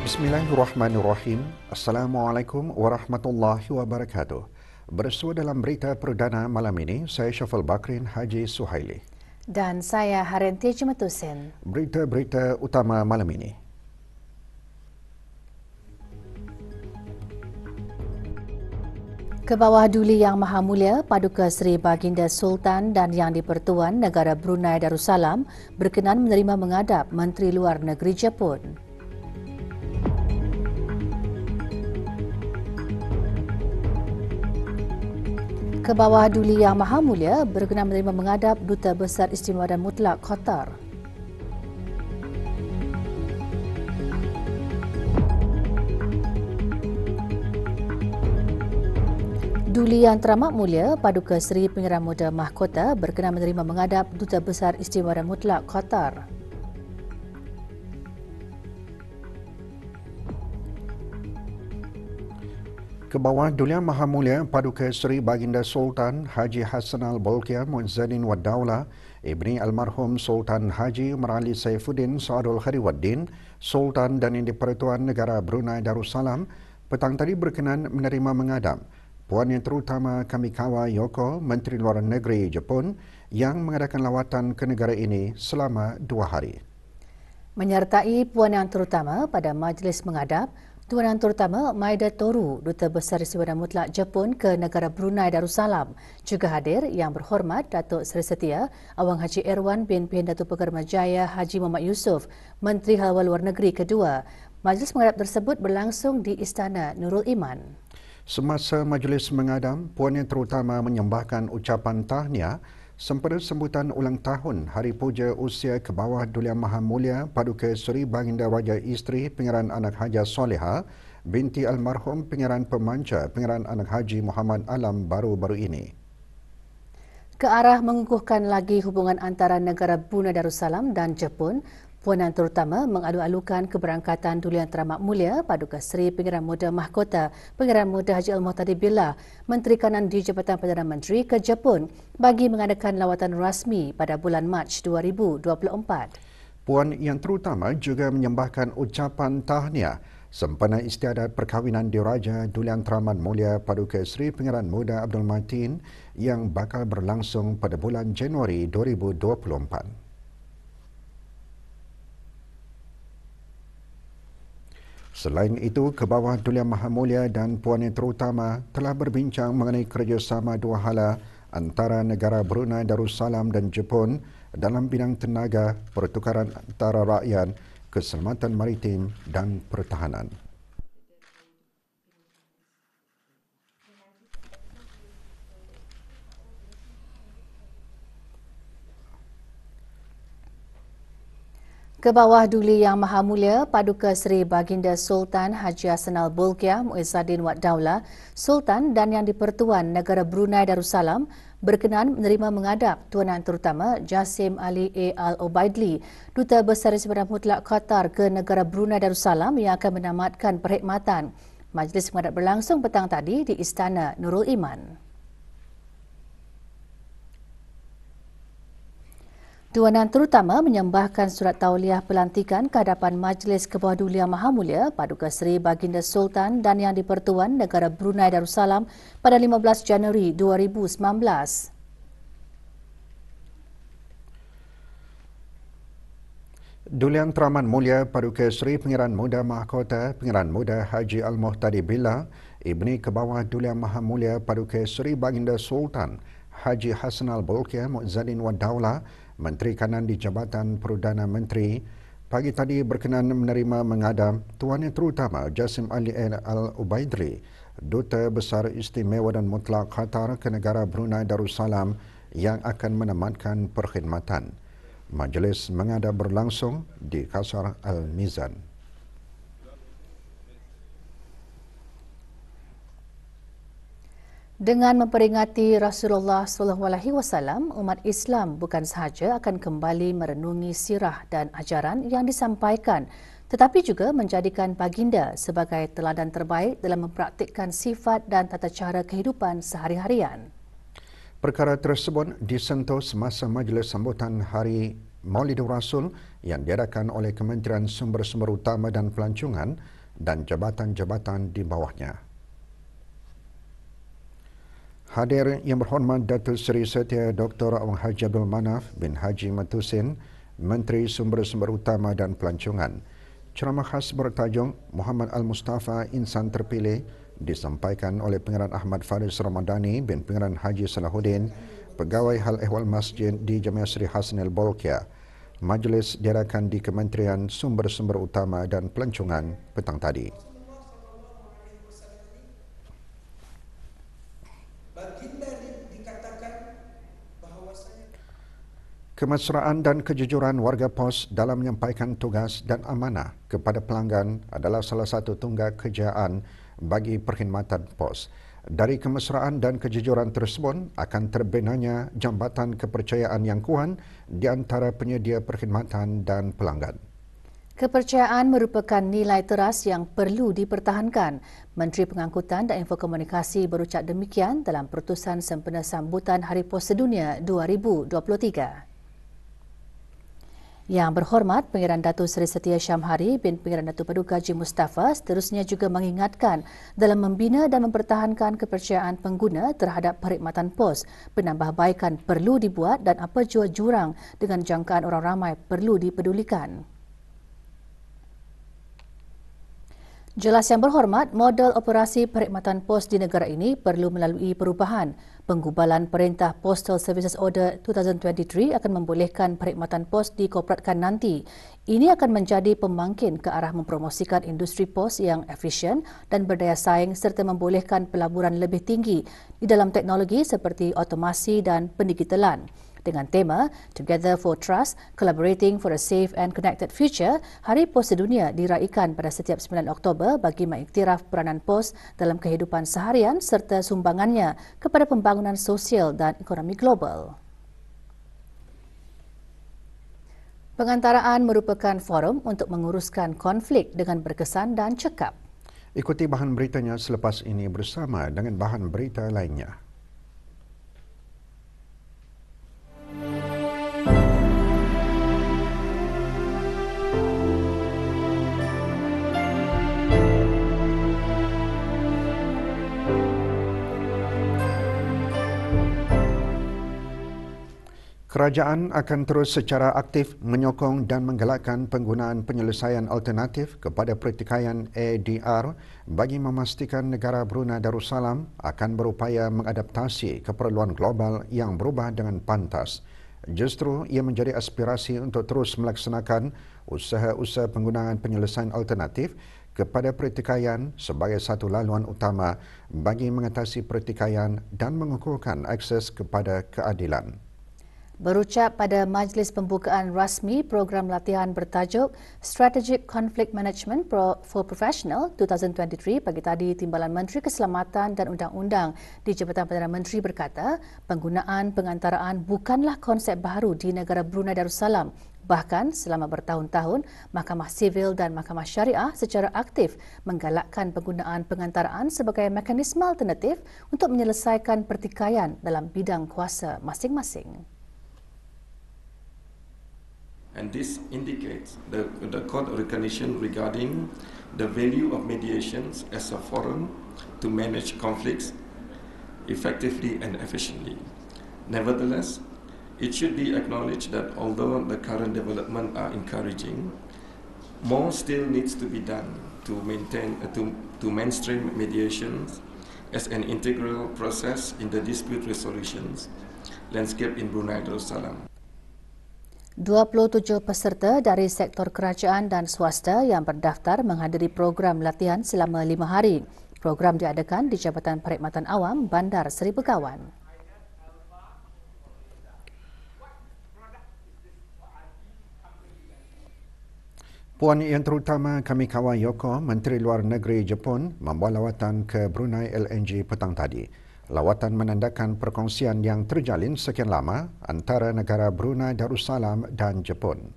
Bismillahirrahmanirrahim. Assalamualaikum warahmatullahi wabarakatuh. Bersua dalam berita perdana malam ini, saya Syafal Bakrin Haji Suhaili. Dan saya Harenti Jumetusin. Berita-berita utama malam ini. Ke bawah Duli Yang Maha Mulia Paduka Seri Baginda Sultan dan Yang di-Pertuan Negara Brunei Darussalam berkenan menerima menghadap Menteri Luar Negeri Jepun. Ke bawah Duli Yang Maha Mulia berkenan menerima menghadap Duta Besar Istimewa dan Mutlak Qatar. Duli Yang Teramat Mulia Paduka Seri Pangeran Muda Mahkota berkenan menerima menghadap Duta Besar Istimewa dan Mutlak Qatar. Ke bawah Duli Yang Maha Mulia Paduka Seri Baginda Sultan Haji Hassanal Bolkiah Muizzadin Wad Daulah Ibni Almarhum Sultan Haji Umar Ali Saifuddin Saadul Khariwaddin Sultan dan Yang di-Pertuan Negara Brunei Darussalam petang tadi berkenan menerima menghadap Puan Yang Terutama Kamikawa Yoko Menteri Luar Negeri Jepun yang mengadakan lawatan ke negara ini selama 2 hari. Menyertai Puan Yang Terutama pada majlis menghadap, Tuan Yang Terutama Maida Toru, Duta Besar Istimewa dan Mutlak Jepun ke negara Brunei Darussalam. Juga hadir Yang Berhormat Datuk Seri Setia Awang Haji Erwan bin Datuk Pekerma Jaya Haji Muhammad Yusof, Menteri Halal Luar Negeri kedua. Majlis menghadap tersebut berlangsung di Istana Nurul Iman. Semasa majlis mengadam, Puan Yang Terutama menyembahkan ucapan tahniah sempena sambutan ulang tahun Hari Puja Usia ke bawah Duli Yang Maha Mulia Paduka Seri Baginda Raja Isteri Pangeran Anak Haja Soleha binti almarhum Pangeran Pemanca Pangeran Anak Haji Muhammad Alam baru-baru ini. Ke arah mengukuhkan lagi hubungan antara negara Brunei Darussalam dan Jepun, Puan Yang Terutama mengalu-alukan keberangkatan Duli Yang Teramat Mulia Paduka Seri Pangeran Muda Mahkota Pangeran Muda Haji Al-Muhtadi Billah, Menteri Kanan di Jabatan Perdana Menteri ke Jepun bagi mengadakan lawatan rasmi pada bulan Mac 2024. Puan Yang Terutama juga menyembahkan ucapan tahniah sempena istiadat perkahwinan Diraja Duli Yang Teramat Mulia Paduka Seri Pangeran Muda Abdul Matin yang bakal berlangsung pada bulan Januari 2024. Selain itu, ke bawah Duli Yang Maha Mulia dan Puan Yang Terutama telah berbincang mengenai kerjasama dua hala antara negara Brunei Darussalam dan Jepun dalam bidang tenaga, pertukaran antara rakyat, keselamatan maritim dan pertahanan. Ke bawah Duli Yang Maha Mulia Paduka Seri Baginda Sultan Haji Hassanal Bolkiah Muizzadin Wad Daulah Sultan dan Yang di-Pertuan Negara Brunei Darussalam berkenan menerima menghadap Tuan Yang Terutama Jasim Ali A. Al-Obaidli, Duta Besar Istimewa dan Mutlak Qatar ke negara Brunei Darussalam yang akan menamatkan perkhidmatan. Majlis menghadap berlangsung petang tadi di Istana Nurul Iman. Tuan Yang Terutama menyembahkan surat tauliah pelantikan ke hadapan Majlis ke bawah Duli Yang Maha Mulia Paduka Seri Baginda Sultan dan Yang di-Pertuan Negara Brunei Darussalam pada 15 Januari 2019. Duli Yang Teramat Mulia Paduka Seri Pangeran Muda Mahkota Pangeran Muda Haji Al-Muhtadi Billah Ibni ke bawah Duli Yang Maha Mulia Paduka Seri Baginda Sultan Haji Hassanal Bolkiah Muizzadin Wad Daulah Menteri Kanan di Jabatan Perdana Menteri pagi tadi berkenan menerima menghadap Tuan Yang Terutama Jasim Ali Al-Obaidli, Duta Besar Istimewa dan Mutlak Qatar ke negara Brunei Darussalam yang akan menamatkan perkhidmatan. Majlis menghadap berlangsung di Qasar Al-Mizan. Dengan memperingati Rasulullah SAW, umat Islam bukan sahaja akan kembali merenungi sirah dan ajaran yang disampaikan, tetapi juga menjadikan baginda sebagai teladan terbaik dalam mempraktikkan sifat dan tata cara kehidupan sehari-harian. Perkara tersebut disentuh semasa majlis sambutan Hari Maulidur Rasul yang diadakan oleh Kementerian Sumber-Sumber Utama dan Pelancongan dan jabatan-jabatan di bawahnya. Hadir yang berhormat Datuk Seri Setia Dr. Awang Haji Abdul Manaf bin Haji Matusin, Menteri Sumber-Sumber Utama dan Pelancongan. Ceramah khas bertajuk Muhammad Al-Mustafa Insan Terpilih disampaikan oleh Pengarah Ahmad Faris Ramadani bin Pengarah Haji Salahuddin, Pegawai Hal Ehwal Masjid di Jamiah Sri Hasnal Bolkiah. Majlis diadakan di Kementerian Sumber-Sumber Utama dan Pelancongan petang tadi. Kemesraan dan kejujuran warga pos dalam menyampaikan tugas dan amanah kepada pelanggan adalah salah satu tonggak kejayaan bagi perkhidmatan pos. Dari kemesraan dan kejujuran tersebut akan terbinanya jambatan kepercayaan yang kuat di antara penyedia perkhidmatan dan pelanggan. Kepercayaan merupakan nilai teras yang perlu dipertahankan. Menteri Pengangkutan dan Infokomunikasi berucap demikian dalam perutusan sempena sambutan Hari Pos Sedunia 2023. Yang berhormat, Pengiran Datuk Seri Setia Syamhari bin Pengiran Datuk Paduka Haji Mustafa seterusnya juga mengingatkan dalam membina dan mempertahankan kepercayaan pengguna terhadap perkhidmatan pos, penambahbaikan perlu dibuat dan apa jua jurang dengan jangkaan orang ramai perlu dipedulikan. Jelas Yang Berhormat, model operasi perkhidmatan pos di negara ini perlu melalui perubahan. Penggubalan Perintah Postal Services Order 2023 akan membolehkan perkhidmatan pos dikorporatkan nanti. Ini akan menjadi pembangkit ke arah mempromosikan industri pos yang efisien dan berdaya saing serta membolehkan pelaburan lebih tinggi di dalam teknologi seperti otomasi dan pendigitalan. Dengan tema Together for Trust, Collaborating for a Safe and Connected Future, Hari Pos Sedunia diraikan pada setiap 9 Oktober bagi mengiktiraf peranan pos dalam kehidupan seharian serta sumbangannya kepada pembangunan sosial dan ekonomi global. Pengantaraan merupakan forum untuk menguruskan konflik dengan berkesan dan cekap. Ikuti bahan beritanya selepas ini bersama dengan bahan berita lainnya. Kerajaan akan terus secara aktif menyokong dan menggalakkan penggunaan penyelesaian alternatif kepada pertikaian ADR bagi memastikan negara Brunei Darussalam akan berupaya mengadaptasi keperluan global yang berubah dengan pantas. Justru ia menjadi aspirasi untuk terus melaksanakan usaha-usaha penggunaan penyelesaian alternatif kepada pertikaian sebagai satu laluan utama bagi mengatasi pertikaian dan mengukuhkan akses kepada keadilan. Berucap pada majlis pembukaan rasmi program latihan bertajuk Strategic Conflict Management for Professional 2023 pagi tadi, Timbalan Menteri Keselamatan dan Undang-Undang di Jabatan Perdana Menteri berkata, penggunaan pengantaraan bukanlah konsep baru di negara Brunei Darussalam. Bahkan selama bertahun-tahun, Mahkamah Sivil dan Mahkamah Syariah secara aktif menggalakkan penggunaan pengantaraan sebagai mekanisme alternatif untuk menyelesaikan pertikaian dalam bidang kuasa masing-masing. And this indicates the court recognition regarding the value of mediations as a forum to manage conflicts effectively and efficiently. Nevertheless, it should be acknowledged that although the current development are encouraging, more still needs to be done to mainstream mediations as an integral process in the dispute resolutions landscape in Brunei Darussalam. 27 peserta dari sektor kerajaan dan swasta yang berdaftar menghadiri program latihan selama 5 hari. Program diadakan di Jabatan Perkhidmatan Awam Bandar Seri Begawan. Puan Yang Terutama Kamikawa Yoko, Menteri Luar Negeri Jepun, membuat lawatan ke Brunei LNG petang tadi. Lawatan menandakan perkongsian yang terjalin sekian lama antara negara Brunei Darussalam dan Jepun.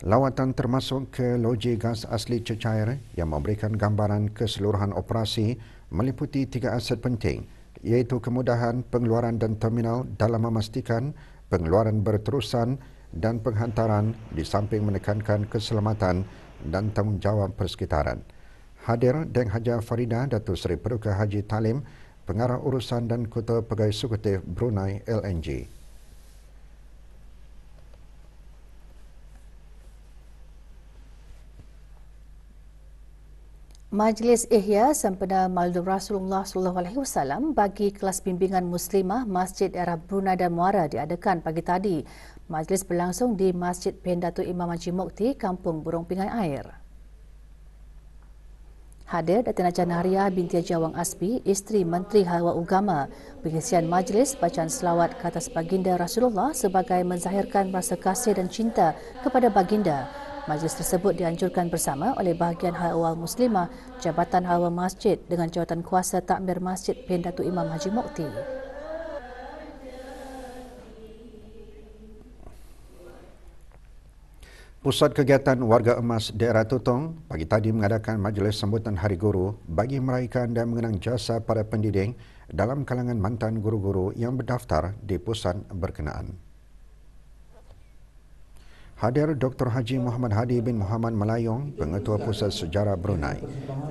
Lawatan termasuk ke loji gas asli cecair yang memberikan gambaran keseluruhan operasi meliputi 3 aset penting, iaitu kemudahan pengeluaran dan terminal dalam memastikan pengeluaran berterusan dan penghantaran di samping menekankan keselamatan dan tanggungjawab persekitaran. Hadir Deng Haja Farida Datuk Seri Paduka Haji Talim, Pengarah Urusan dan Ketua Pegawai Eksekutif Brunei LNG. Majlis Ihya sempena Maulid Rasulullah SAW bagi kelas bimbingan Muslimah Masjid Arab Brunei dan Muara diadakan pagi tadi. Majlis berlangsung di Masjid Pendatu Imam Haji Mukti, Kampung Burung Pingai Air. Hadir Datin Haja Nahriah binti Haji Awang Asbi, isteri Menteri Hal Agama. Pengisian majlis bacaan selawat ke atas baginda Rasulullah sebagai menzahirkan rasa kasih dan cinta kepada baginda. Majlis tersebut dianjurkan bersama oleh bahagian Hal Ehwal Muslimah, Jabatan Hal Ehwal Masjid dengan jawatan kuasa takmir Masjid Pendatu Imam Haji Mukti. Pusat Kegiatan Warga Emas Daerah Tutong pagi tadi mengadakan majlis sambutan Hari Guru bagi meraihkan dan mengenang jasa para pendidik dalam kalangan mantan guru-guru yang berdaftar di pusat berkenaan. Hadir Dr. Haji Muhammad Hadi bin Muhammad Malayong, Pengetua Pusat Sejarah Brunei.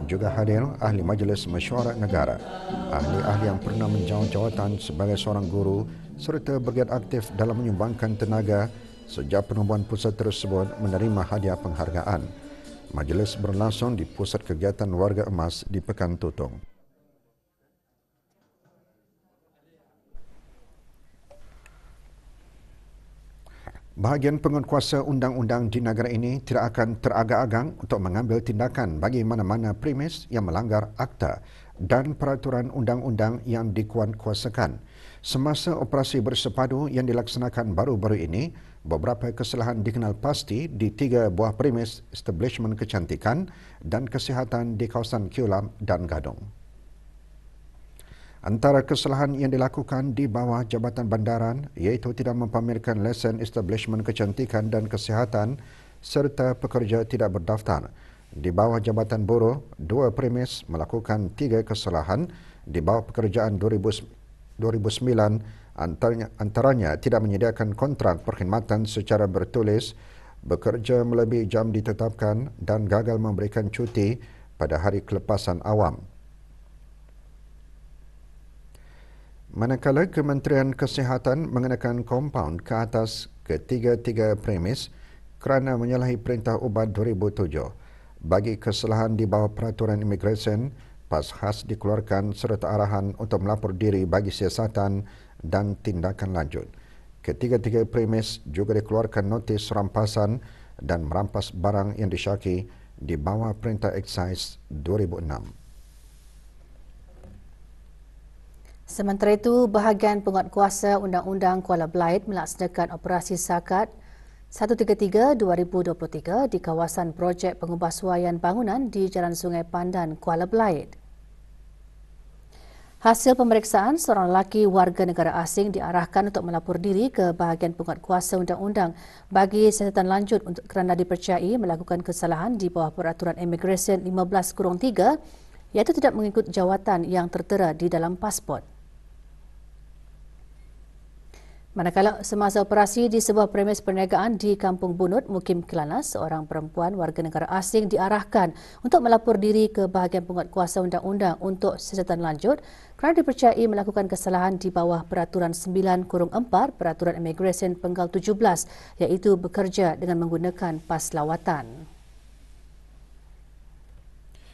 Juga hadir Ahli Majlis Mesyuarat Negara, ahli-ahli yang pernah menjawab jawatan sebagai seorang guru serta bergiat aktif dalam menyumbangkan tenaga sejak penubuhan pusat tersebut menerima hadiah penghargaan. Majlis berlangsung di Pusat Kegiatan Warga Emas di Pekan Tutong. Bahagian penguatkuasa undang-undang di negara ini tidak akan teragak-agak untuk mengambil tindakan bagi mana-mana premis yang melanggar akta dan peraturan undang-undang yang dikuatkuasakan. Semasa operasi bersepadu yang dilaksanakan baru-baru ini, beberapa kesalahan dikenal pasti di 3 buah premis establishment kecantikan dan kesihatan di kawasan Keulam dan Gadong. Antara kesalahan yang dilakukan di bawah Jabatan Bandaran iaitu tidak mempamerkan lesen establishment kecantikan dan kesihatan serta pekerja tidak berdaftar. Di bawah Jabatan Buruh, 2 premis melakukan 3 kesalahan di bawah pekerjaan 2009, antaranya tidak menyediakan kontrak perkhidmatan secara bertulis, bekerja melebihi jam ditetapkan dan gagal memberikan cuti pada hari kelepasan awam. Manakala Kementerian Kesihatan mengenakan kompaun ke atas ketiga-tiga premis kerana menyalahi Perintah Ubat 2007. Bagi kesalahan di bawah peraturan imigresen, PAS khas dikeluarkan serta arahan untuk melapor diri bagi siasatan dan tindakan lanjut. Ketiga-tiga premis juga dikeluarkan notis rampasan dan merampas barang yang disyaki di bawah Perintah Excise 2006. Sementara itu, bahagian penguatkuasa Undang-Undang Kuala Belait melaksanakan operasi sakat 133-2023 di kawasan projek pengubahsuaian bangunan di Jalan Sungai Pandan, Kuala Belait. Hasil pemeriksaan, seorang lelaki warga negara asing diarahkan untuk melapor diri ke bahagian penguatkuasa undang-undang bagi siasatan lanjut kerana dipercayai melakukan kesalahan di bawah peraturan imigresen 15-3 iaitu tidak mengikut jawatan yang tertera di dalam pasport. Manakala semasa operasi di sebuah premis perniagaan di Kampung Bunut, Mukim Kelana, seorang perempuan warga negara asing diarahkan untuk melapor diri ke bahagian penguatkuasa undang-undang untuk siasatan lanjut kerana dipercayai melakukan kesalahan di bawah peraturan 9-4 peraturan imigresen penggal 17 iaitu bekerja dengan menggunakan pas lawatan.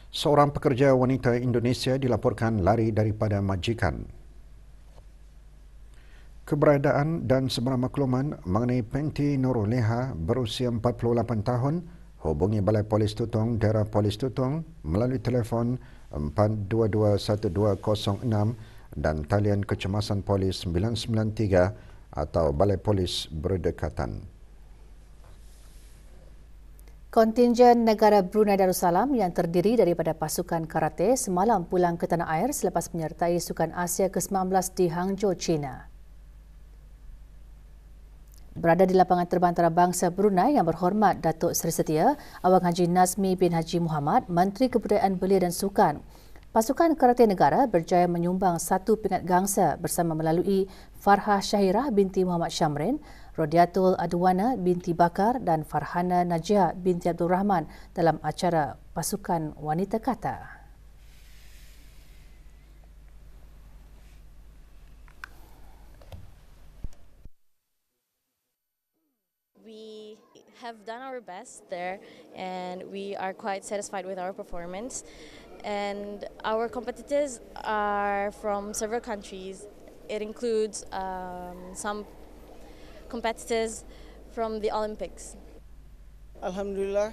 Seorang pekerja wanita Indonesia dilaporkan lari daripada majikan. Keberadaan dan sebarang makluman mengenai Penti Nurul Leha berusia 48 tahun hubungi Balai Polis Tutong, Daerah Polis Tutong melalui telefon 4221206 dan talian kecemasan polis 993 atau Balai Polis berdekatan. Kontingen negara Brunei Darussalam yang terdiri daripada pasukan karate semalam pulang ke tanah air selepas menyertai Sukan Asia ke-19 di Hangzhou, China. Berada di lapangan terbang antarabangsa Brunei yang berhormat Datuk Seri Setia, Awang Haji Nazmi bin Haji Muhammad, Menteri Kebudayaan Belia dan Sukan. Pasukan karate negara berjaya menyumbang 1 pingat gangsa bersama melalui Farhah Syahirah binti Muhammad Syamrin, Rodiatul Adwana binti Bakar dan Farhana Najia binti Abdul Rahman dalam acara Pasukan Wanita Kata. We have done our best there and we are quite satisfied with our performance. And our competitors are from several countries. It includes some competitors from the Olympics. Alhamdulillah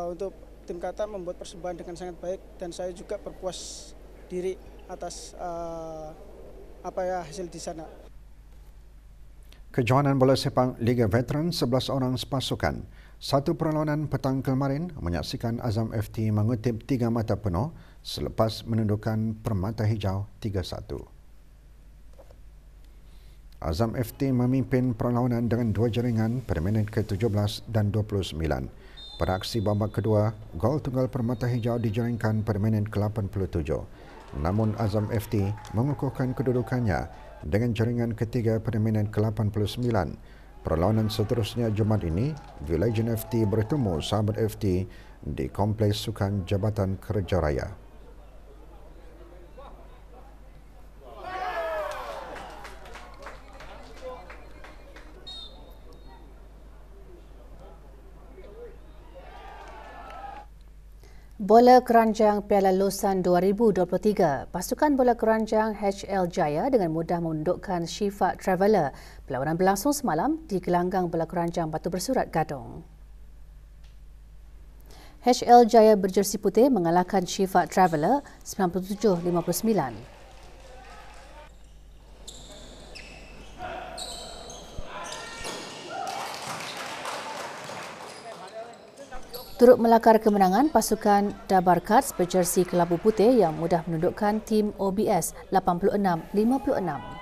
untuk tim kata membuat persembahan dengan sangat baik dan saya juga berpuas diri atas hasil di sana. Kejohanan bola sepak Liga Veteran 11 orang sepasukan. Satu perlawanan petang kemarin menyaksikan Azam FT mengutip 3 mata penuh selepas menundukkan Permata Hijau 3-1. Azam FT memimpin perlawanan dengan 2 jaringan pada minit ke-17 dan 29. Pada aksi babak kedua, gol tunggal Permata Hijau dijaringkan pada minit ke-87. Namun Azam FT mengukuhkan kedudukannya dengan jaringan ketiga pada minit ke-89. Perlawanan seterusnya Jumaat ini, Villagen FT bertemu Sahabat FT di Kompleks Sukan Jabatan Kerja Raya. Bola keranjang Piala Lausanne 2023, pasukan bola keranjang HL Jaya dengan mudah menundukkan Shifa Traveller. Perlawanan berlangsung semalam di gelanggang bola keranjang Batu Bersurat Gadong. HL Jaya berjersi putih mengalahkan Shifa Traveller 97-59. Turut melakar kemenangan pasukan Dabar Cards berjersi kelabu putih yang mudah menundukkan tim OBS 86-56.